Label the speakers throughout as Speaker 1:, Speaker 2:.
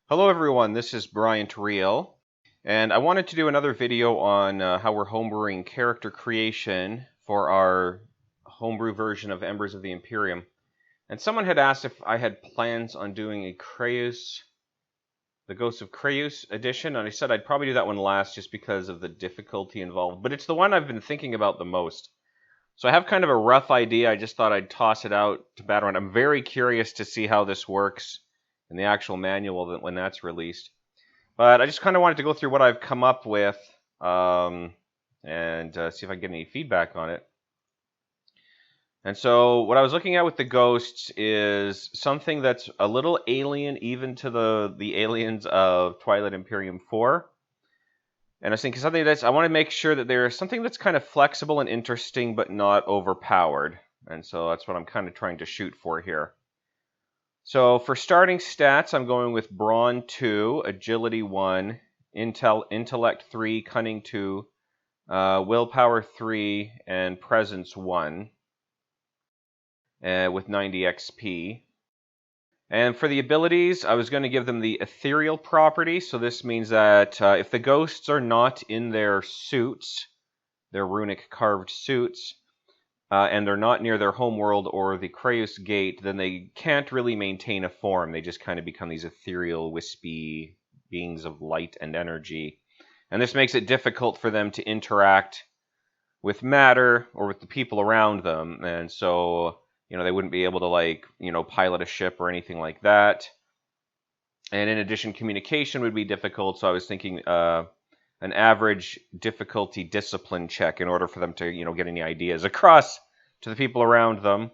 Speaker 1: Hello everyone, this is Brian Terriel, and I wanted to do another video on how we're homebrewing character creation for our homebrew version of Embers of the Imperium. And someone had asked if I had plans on doing a Creuss, the Ghosts of Creuss edition, and I said I'd probably do that one last just because of the difficulty involved, but it's the one I've been thinking about the most. So I have kind of a rough idea. I just thought I'd toss it out to bat around. I'm very curious to see how this works in the actual manual when that's released. But I just kind of wanted to go through what I've come up with and see if I can get any feedback on it. And so what I was looking at with the ghosts is something that's a little alien even to the aliens of Twilight Imperium 4. And I was thinking something I want to make sure that there's something that's kind of flexible and interesting but not overpowered. And so that's what I'm kind of trying to shoot for here. So for starting stats, I'm going with Brawn 2, Agility 1, Intellect 3, Cunning 2, Willpower 3, and Presence 1 with 90 XP. And for the abilities, I was going to give them the ethereal property. So this means that if the ghosts are not in their suits, their runic carved suits, and they're not near their homeworld or the Creuss gate, then they can't really maintain a form. They just kind of become these ethereal, wispy beings of light and energy. And this makes it difficult for them to interact with matter or with the people around them. And so, they wouldn't be able to, pilot a ship or anything like that. And in addition, communication would be difficult. So I was thinking an average difficulty discipline check in order for them to, get any ideas across to the people around them.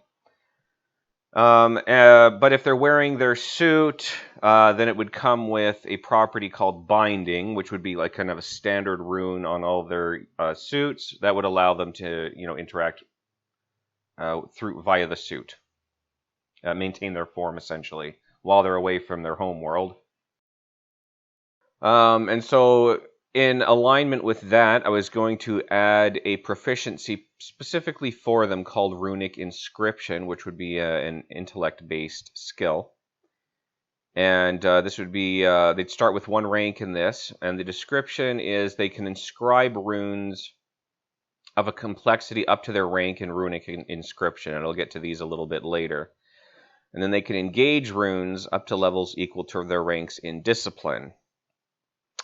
Speaker 1: But if they're wearing their suit, then it would come with a property called binding, which would be like kind of a standard rune on all of their suits that would allow them to, interact via the suit, maintain their form essentially while they're away from their home world. And so in alignment with that, I was going to add a proficiency specifically for them called Runic Inscription, which would be an intellect-based skill. And this would be, they'd start with 1 rank in this, and the description is they can inscribe runes of a complexity up to their rank in Runic Inscription, and I'll get to these a little bit later. And then they can engage runes up to levels equal to their ranks in Discipline.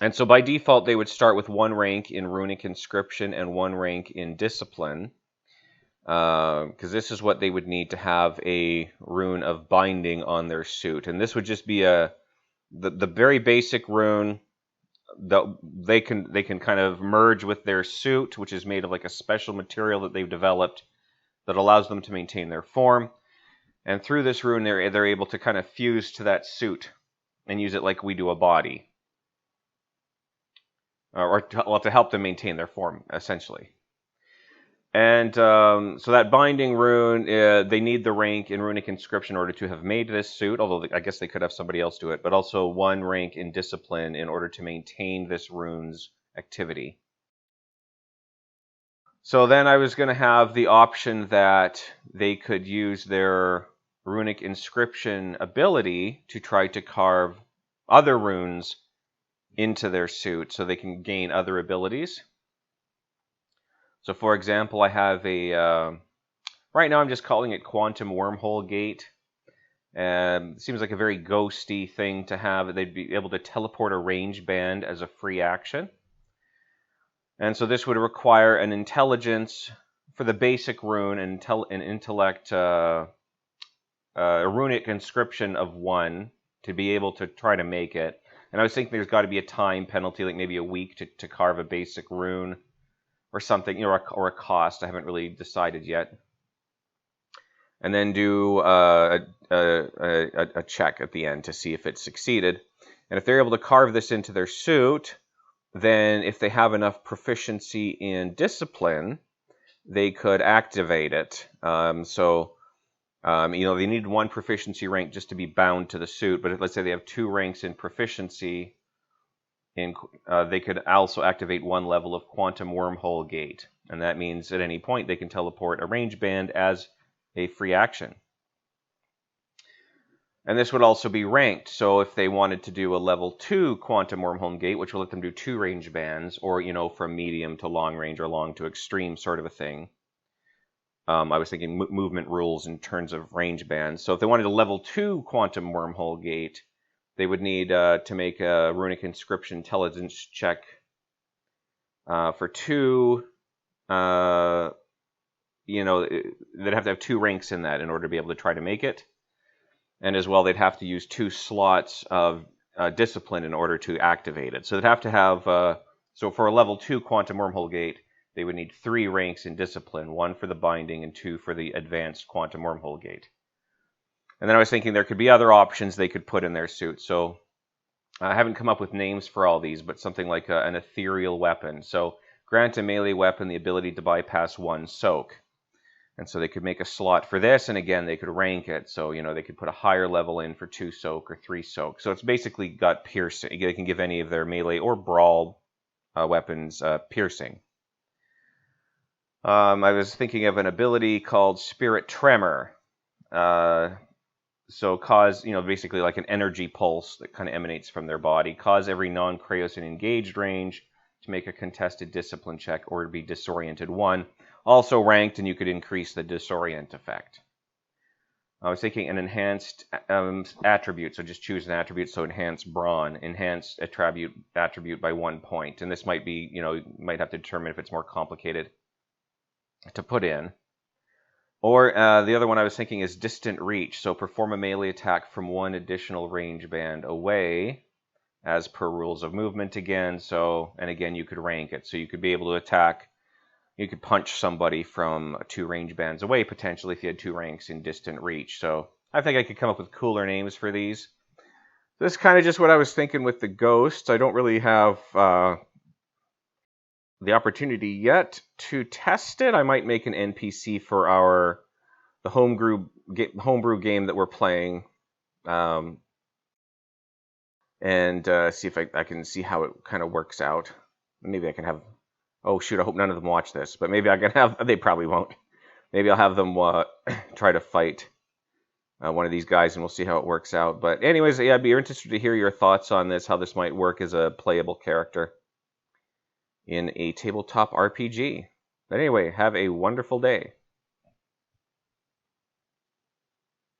Speaker 1: And so by default, they would start with 1 rank in Runic Inscription and 1 rank in Discipline, because this is what they would need to have a rune of binding on their suit. And this would just be the very basic rune that they can kind of merge with their suit, which is made of like a special material that they've developed that allows them to maintain their form. And through this rune, they're able to kind of fuse to that suit and use it like we do a body. Or to help them maintain their form, essentially. And so that binding rune, they need the rank in Runic Inscription in order to have made this suit, although I guess they could have somebody else do it, but also 1 rank in Discipline in order to maintain this rune's activity. So then I was going to have the option that they could use their Runic Inscription ability to try to carve other runes into their suit so they can gain other abilities. So for example, I have right now I'm just calling it Quantum Wormhole Gate. It seems like a very ghosty thing to have. They'd be able to teleport a range band as a free action. And so this would require an intelligence for the basic rune, and an intellect, a Runic Inscription of 1 to be able to try to make it. And I was thinking there's got to be a time penalty, like maybe a week to carve a basic rune or something, or a cost. I haven't really decided yet. And then do a check at the end to see if it succeeded. And if they're able to carve this into their suit, then if they have enough proficiency in Discipline, they could activate it. They need 1 proficiency rank just to be bound to the suit, but let's say they have 2 ranks in proficiency, they could also activate 1 level of Quantum Wormhole Gate, and that means at any point they can teleport a range band as a free action. And this would also be ranked. So if they wanted to do a level 2 quantum wormhole gate, which will let them do 2 range bands, or, you know, from medium to long range or long to extreme sort of a thing. I was thinking movement rules in terms of range bands. So if they wanted a level 2 quantum wormhole gate, they would need to make a Runic Inscription intelligence check for 2. You know, they'd have to have 2 ranks in that in order to be able to try to make it. And as well, they'd have to use 2 slots of discipline in order to activate it. So they'd have to have, so for a level 2 quantum wormhole gate, they would need 3 ranks in discipline, 1 for the binding and 2 for the advanced quantum wormhole gate. And then I was thinking there could be other options they could put in their suit. So I haven't come up with names for all these, but something like an ethereal weapon. So grant a melee weapon the ability to bypass 1 soak. And so they could make a slot for this, and again, they could rank it. So, you know, they could put a higher level in for 2 soak or 3 soak. So it's basically got piercing. They can give any of their melee or brawl weapons piercing. I was thinking of an ability called Spirit Tremor. So cause, you know, basically like an energy pulse that kind of emanates from their body. Cause every non-Creuss in engaged range to make a contested discipline check or to be disoriented 1. Also ranked, and you could increase the disorient effect. I was thinking an enhanced attribute. So just choose an attribute. So enhanced brawn, enhanced attribute by 1 point. And this might be, you know, you might have to determine if it's more complicated to put in. Or the other one I was thinking is distant reach. So perform a melee attack from 1 additional range band away, as per rules of movement again. So, and again, you could rank it. So you could be able to attack, you could punch somebody from 2 range bands away, potentially, if you had 2 ranks in distant reach. So I think I could come up with cooler names for these. This is kind of just what I was thinking with the ghosts. I don't really have the opportunity yet to test it. I might make an NPC for the homebrew game that we're playing, and see if I can see how it kind of works out. Maybe I can have. Oh shoot! I hope none of them watch this, but maybe I can have. They probably won't. Maybe I'll have them try to fight one of these guys, and we'll see how it works out. But anyways, yeah, I'd be interested to hear your thoughts on this. How this might work as a playable character in a tabletop RPG. But anyway, have a wonderful day.